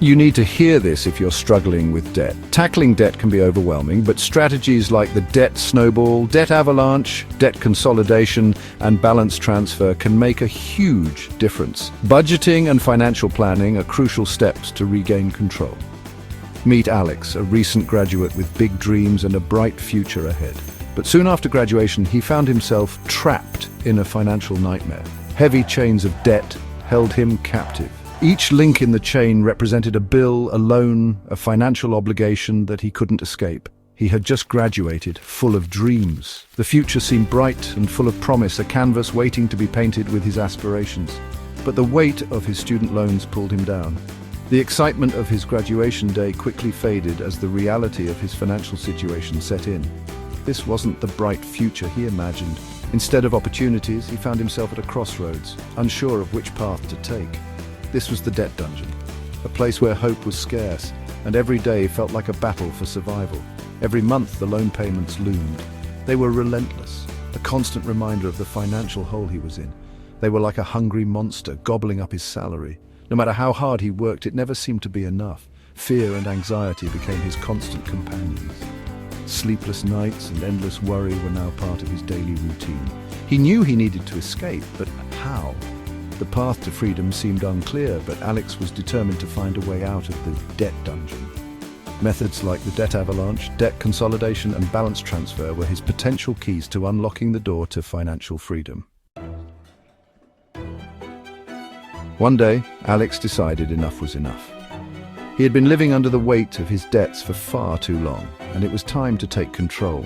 You need to hear this if you're struggling with debt. Tackling debt can be overwhelming, but strategies like the debt snowball, debt avalanche, debt consolidation, and balance transfer can make a huge difference. Budgeting and financial planning are crucial steps to regain control. Meet Alex, a recent graduate with big dreams and a bright future ahead. But soon after graduation, he found himself trapped in a financial nightmare. Heavy chains of debt held him captive. Each link in the chain represented a bill, a loan, a financial obligation that he couldn't escape. He had just graduated, full of dreams. The future seemed bright and full of promise, a canvas waiting to be painted with his aspirations. But the weight of his student loans pulled him down. The excitement of his graduation day quickly faded as the reality of his financial situation set in. This wasn't the bright future he imagined. Instead of opportunities, he found himself at a crossroads, unsure of which path to take. This was the debt dungeon, a place where hope was scarce, and every day felt like a battle for survival. Every month the loan payments loomed. They were relentless, a constant reminder of the financial hole he was in. They were like a hungry monster, gobbling up his salary. No matter how hard he worked, it never seemed to be enough. Fear and anxiety became his constant companions. Sleepless nights and endless worry were now part of his daily routine. He knew he needed to escape, but how? The path to freedom seemed unclear, but Alex was determined to find a way out of the debt dungeon. Methods like the debt avalanche, debt consolidation, and balance transfer were his potential keys to unlocking the door to financial freedom. One day, Alex decided enough was enough. He had been living under the weight of his debts for far too long, and it was time to take control.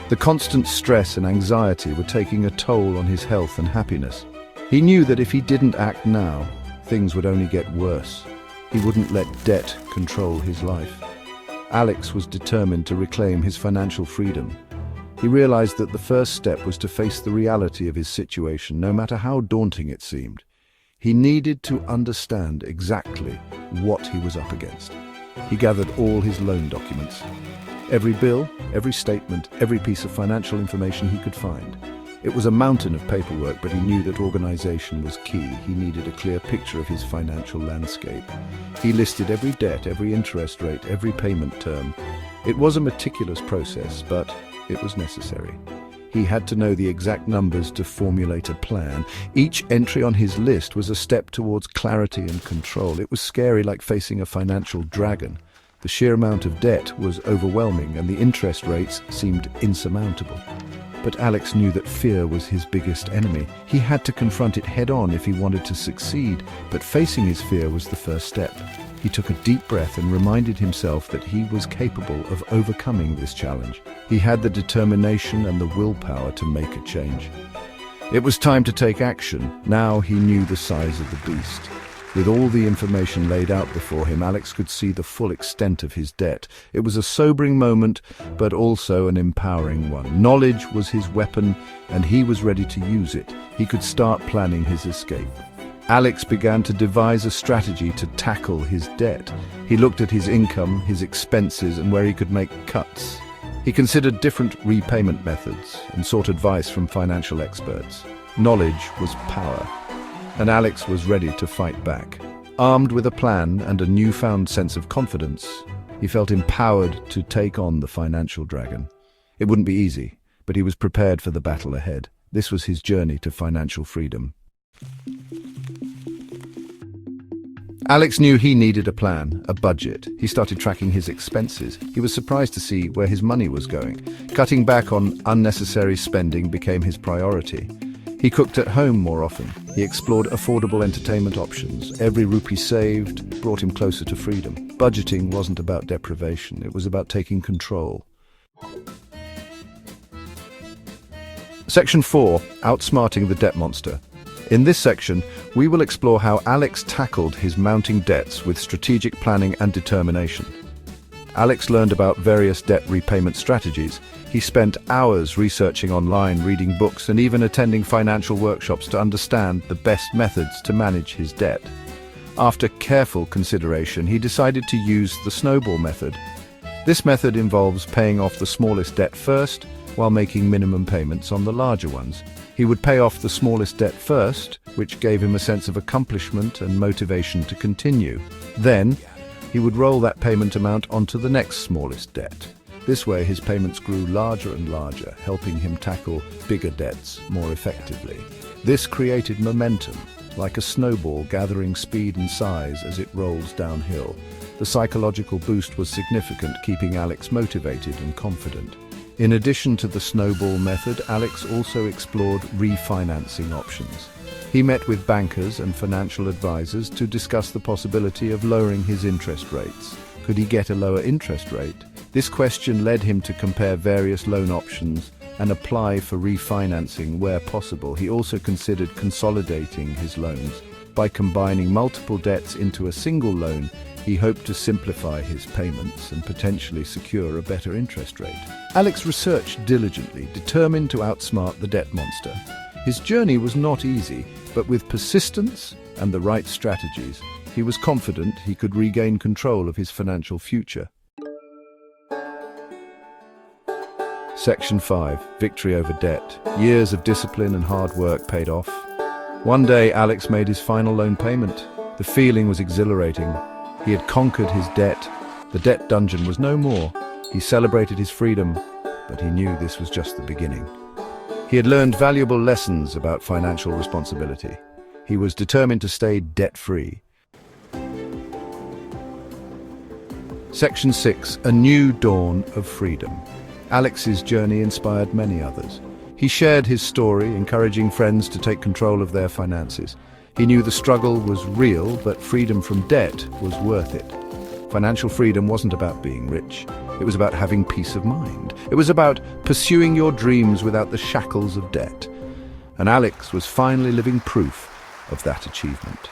The constant stress and anxiety were taking a toll on his health and happiness. He knew that if he didn't act now, things would only get worse. He wouldn't let debt control his life. Alex was determined to reclaim his financial freedom. He realized that the first step was to face the reality of his situation, no matter how daunting it seemed. He needed to understand exactly what he was up against. He gathered all his loan documents, every bill, every statement, every piece of financial information he could find. It was a mountain of paperwork, but he knew that organization was key. He needed a clear picture of his financial landscape. He listed every debt, every interest rate, every payment term. It was a meticulous process, but it was necessary. He had to know the exact numbers to formulate a plan. Each entry on his list was a step towards clarity and control. It was scary, like facing a financial dragon. The sheer amount of debt was overwhelming, and the interest rates seemed insurmountable. But Alex knew that fear was his biggest enemy. He had to confront it head-on if he wanted to succeed, but facing his fear was the first step. He took a deep breath and reminded himself that he was capable of overcoming this challenge. He had the determination and the willpower to make a change. It was time to take action. Now he knew the size of the beast. With all the information laid out before him, Alex could see the full extent of his debt. It was a sobering moment, but also an empowering one. Knowledge was his weapon, and he was ready to use it. He could start planning his escape. Alex began to devise a strategy to tackle his debt. He looked at his income, his expenses, and where he could make cuts. He considered different repayment methods and sought advice from financial experts. Knowledge was power, and Alex was ready to fight back. Armed with a plan and a newfound sense of confidence, he felt empowered to take on the financial dragon. It wouldn't be easy, but he was prepared for the battle ahead. This was his journey to financial freedom. Alex knew he needed a plan, a budget. He started tracking his expenses. He was surprised to see where his money was going. Cutting back on unnecessary spending became his priority. He cooked at home more often. He explored affordable entertainment options. Every rupee saved brought him closer to freedom. Budgeting wasn't about deprivation, it was about taking control. Section 4, Outsmarting the Debt Monster. In this section, we will explore how Alex tackled his mounting debts with strategic planning and determination. Alex learned about various debt repayment strategies. He spent hours researching online, reading books, and even attending financial workshops to understand the best methods to manage his debt. After careful consideration, he decided to use the snowball method. This method involves paying off the smallest debt first, while making minimum payments on the larger ones. He would pay off the smallest debt first, which gave him a sense of accomplishment and motivation to continue. Then, he would roll that payment amount onto the next smallest debt. This way, his payments grew larger and larger, helping him tackle bigger debts more effectively. This created momentum, like a snowball gathering speed and size as it rolls downhill. The psychological boost was significant, keeping Alex motivated and confident. In addition to the snowball method, Alex also explored refinancing options. He met with bankers and financial advisors to discuss the possibility of lowering his interest rates. Could he get a lower interest rate? This question led him to compare various loan options and apply for refinancing where possible. He also considered consolidating his loans. By combining multiple debts into a single loan, he hoped to simplify his payments and potentially secure a better interest rate. Alex researched diligently, determined to outsmart the debt monster. His journey was not easy, but with persistence and the right strategies, he was confident he could regain control of his financial future. Section 5. Victory over debt. Years of discipline and hard work paid off. One day, Alex made his final loan payment. The feeling was exhilarating. He had conquered his debt. The debt dungeon was no more. He celebrated his freedom, but he knew this was just the beginning. He had learned valuable lessons about financial responsibility. He was determined to stay debt-free. Section 6. A new dawn of freedom. Alex's journey inspired many others. He shared his story, encouraging friends to take control of their finances. He knew the struggle was real, but freedom from debt was worth it. Financial freedom wasn't about being rich. It was about having peace of mind. It was about pursuing your dreams without the shackles of debt. And Alex was finally living proof of that achievement.